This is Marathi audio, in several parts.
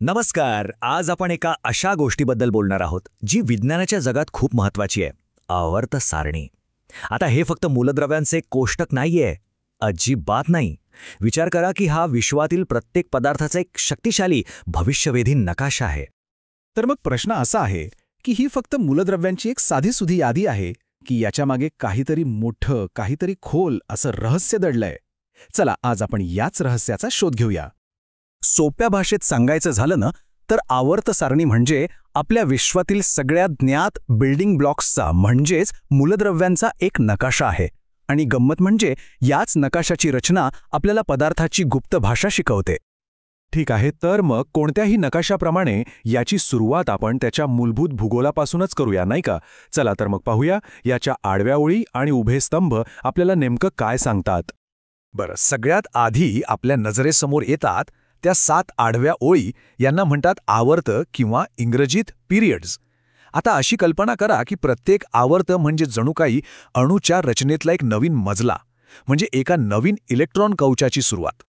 नमस्कार. आज आपण एका अशा गोष्टीबद्दल बोलणार आहोत जी विज्ञानाच्या जगात खूप महत्वाची आहे. आवर्त सारणी. आता हे फक्त मूलद्रव्यांचे कोष्टक नाहीये, अजिबात नाही. विचार करा की हा विश्वातील प्रत्येक पदार्थाचा एक शक्तिशाली भविष्यवेधी नकाशा आहे. तर मग प्रश्न असा आहे की ही फक्त मूलद्रव्यांची एक साधीसुधी यादी आहे की याच्यामागे काहीतरी मोठं, काहीतरी खोल असं रहस्य दडलंय. चला आज आपण याच रहस्याचा शोध घेऊया. सोप्या भाषेत सांगायचं झालं ना तर आवर्त सारणी म्हणजे आपल्या विश्वातील सगळ्यात ज्ञात बिल्डिंग ब्लॉक्सचा म्हणजेच मूलद्रव्यांचा एक नकाशा आहे. आणि गंमत म्हणजे याच नकाशाची रचना आपल्याला पदार्थाची गुप्त भाषा शिकवते. ठीक आहे, तर मग कोणत्याही नकाशाप्रमाणे याची सुरुवात आपण त्याच्या मूलभूत भूगोलापासूनच करूया, नाही का? चला तर मग पाहूया याच्या आडव्या ओळी आणि उभे स्तंभ आपल्याला नेमकं काय सांगतात. बरं, सगळ्यात आधी आपल्या नजरेसमोर येतात त्या 7 आडव्या ओळी. यांना म्हणतात आवर्त किंवा इंग्रजीत पिरियड्स. आता अशी कल्पना करा की प्रत्येक आवर्त म्हणजे जणू काही अणूच्या रचनेतला एक नवीन मजला, म्हणजे एका नवीन इलेक्ट्रॉन कवचाची सुरुवात.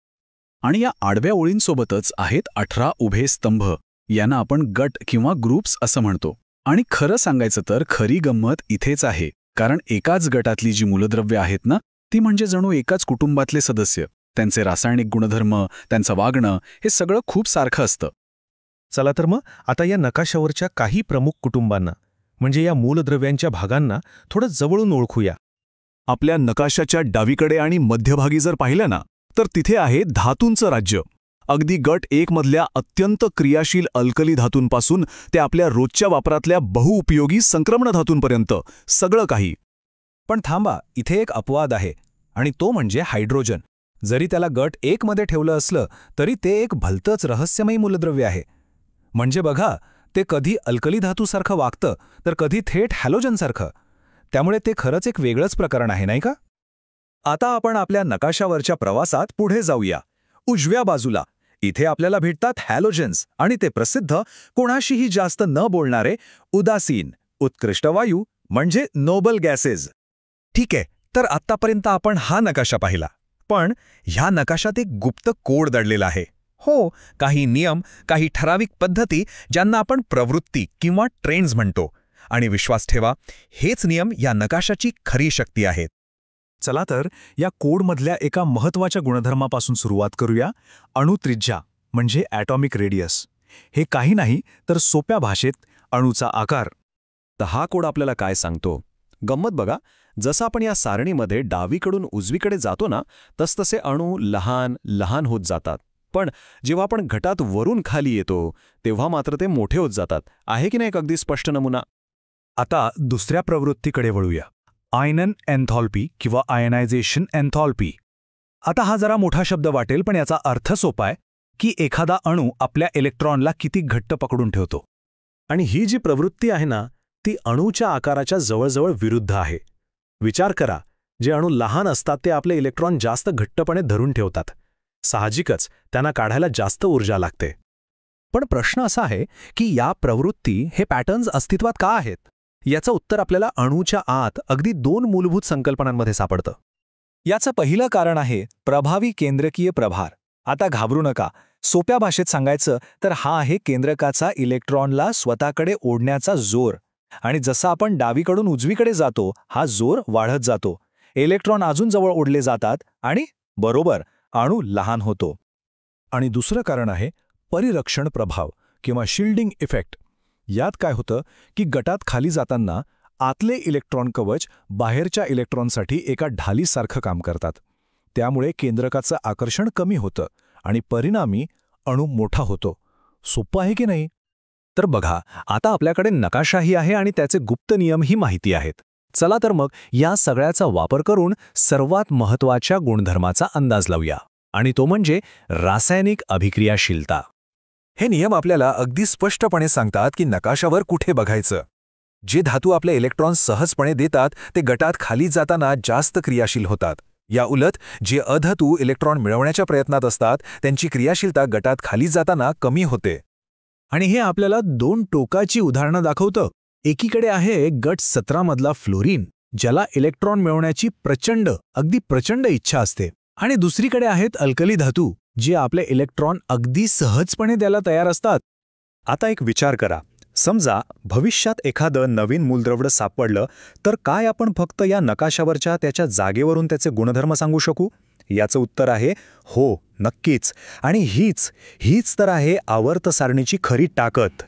आणि या आडव्या ओळींसोबतच आहेत 18 उभे स्तंभ. यांना आपण गट किंवा ग्रुप्स असं म्हणतो. आणि खरं सांगायचं तर खरी गंमत इथेच आहे, कारण एकाच गटातली जी मूलद्रव्ये आहेत ना, ती म्हणजे जणू एकाच कुटुंबातले सदस्य. त्यांचे रासायनिक गुणधर्म, त्यांचं वागणं हे सगळं खूप सारखं असतं. चला तर मग आता या नकाशावरच्या काही प्रमुख कुटुंबांना, म्हणजे या मूलद्रव्यांच्या भागांना थोडं जवळून ओळखूया. आपल्या नकाशाच्या डावीकडे आणि मध्यभागी जर पाहिलं ना तर तिथे आहे धातूंचं राज्य. अगदी गट 1 मधल्या अत्यंत क्रियाशील अल्कली धातूंपासून ते आपल्या रोजच्या वापरातल्या बहुउपयोगी संक्रमण धातूंपर्यंत सगळं काही. पण थांबा, इथे एक अपवाद आहे, आणि तो म्हणजे हायड्रोजन. जरी त्याला गट 1 मध्ये ठेवलं असलं तरी ते एक भलतंच रहस्यमयी मूलद्रव्य आहे. म्हणजे बघा, ते कधी अल्कली धातूसारखं वागतं तर कधी थेट हॅलोजनसारखं. त्यामुळे ते खरंच एक वेगळंच प्रकरण आहे, नाही का? आता आपण आपल्या नकाशावरच्या प्रवासात पुढे जाऊया. उजव्या बाजूला इथे आपल्याला भेटतात हॅलोजन्स, आणि ते प्रसिद्ध, कोणाशीही जास्त न बोलणारे, उदासीन, उत्कृष्ट वायू म्हणजे नोबल गॅसेस. ठीक आहे, तर आत्तापर्यंत आपण हा नकाशा पाहिला. पण ह्या नकाशात एक गुप्त कोड दडलेला आहे. हो, काही नियम, काही ठराविक पद्धती ज्यांना आपण प्रवृत्ती किंवा ट्रेंड्स म्हणतो. आणि विश्वास ठेवा, हेच नियम या नकाशाची खरी शक्ती आहेत. चला तर या कोडमधल्या एका महत्त्वाच्या गुणधर्मापासून सुरुवात करूया. अणुत्रिज्या म्हणजे ॲटॉमिक रेडियस. हे काही नाही तर सोप्या भाषेत अणूचा आकार. तर हा कोड आपल्याला काय सांगतो? गंमत बघा, जसं आपण या सारणीमध्ये डावीकडून उजवीकडे जातो ना, तसतसे अणू लहान लहान होत जातात. पण जेव्हा आपण घटात वरून खाली येतो तेव्हा मात्र ते मोठे होत जातात. आहे की नाही एक अगदी स्पष्ट नमुना? आता दुसऱ्या प्रवृत्तीकडे वळूया. आयनन एन्थॉल्पी किंवा आयनायझेशन एन्थॉल्पी. आता हा जरा मोठा शब्द वाटेल, पण याचा अर्थ सोपा आहे की एखादा अणू आपल्या इलेक्ट्रॉनला किती घट्ट पकडून ठेवतो. आणि ही जी प्रवृत्ती आहे ना, ती अणूच्या आकाराच्या जवळजवळ विरुद्ध आहे. विचार करा, जे अणू लहान असतात ते आपले इलेक्ट्रॉन जास्त घट्टपणे धरून ठेवतात. साहजिकच त्यांना काढायला जास्त ऊर्जा लागते. पण प्रश्न असा आहे की या प्रवृत्ती, हे पॅटर्न्स अस्तित्वात का आहेत? याचं उत्तर आपल्याला अणूच्या आत अगदी 2 मूलभूत संकल्पनांमध्ये सापडतं. याचं पहिलं कारण आहे प्रभावी केंद्रकीय प्रभार. आता घाबरू नका, सोप्या भाषेत सांगायचं तर हा आहे केंद्रकाचा इलेक्ट्रॉनला स्वतःकडे ओढण्याचा जोर. आणि जसं आपण डावीकडून उजवीकडे जातो, हा जोर वाढत जातो. इलेक्ट्रॉन अजून जवळ ओढले जातात आणि बरोबर अणू लहान होतो. आणि दुसरं कारण आहे परिरक्षण प्रभाव किंवा शिल्डिंग इफेक्ट. यात काय होतं की गटात खाली जाताना आतले इलेक्ट्रॉन कवच बाहेरच्या इलेक्ट्रॉनसाठी एका ढालीसारखं काम करतात. त्यामुळे केंद्रकाचं आकर्षण कमी होतं आणि परिणामी अणू मोठा होतो. सोपं आहे की नाही? तर बघा, आता आपल्याकडे नकाशाही आहे आणि त्याचे गुप्त नियमही माहिती आहेत. चला तर मग या सगळ्याचा वापर करून सर्वात महत्त्वाच्या गुणधर्माचा अंदाज लावूया, आणि तो म्हणजे रासायनिक अभिक्रियाशीलता. हे नियम आपल्याला अगदी स्पष्टपणे सांगतात की नकाशावर कुठे बघायचं. जे धातू आपले इलेक्ट्रॉन सहजपणे देतात ते गटात खाली जाताना जास्त क्रियाशील होतात. या उलट जे अधातू इलेक्ट्रॉन मिळवण्याच्या प्रयत्नात असतात त्यांची क्रियाशीलता गटात खाली जाताना कमी होते. आणि हे आपल्याला 2 टोकाची उदाहरणं दाखवतं. एकीकडे आहे गट 17 मधला फ्लोरीन, ज्याला इलेक्ट्रॉन मिळवण्याची अगदी प्रचंड इच्छा असते. आणि दुसरीकडे आहेत अल्कली धातू, जे आपले इलेक्ट्रॉन अगदी सहजपणे द्यायला तयार असतात. आता एक विचार करा. समजा भविष्यात एखादं नवीन मूलद्रव्य सापडलं तर काय आपण फक्त या नकाशावरच्या त्याच्या जागेवरून त्याचे गुणधर्म सांगू शकू? याचं उत्तर आहे हो, नक्कीच. आणि हीच तर आहे आवर्त सारणीची खरी ताकद.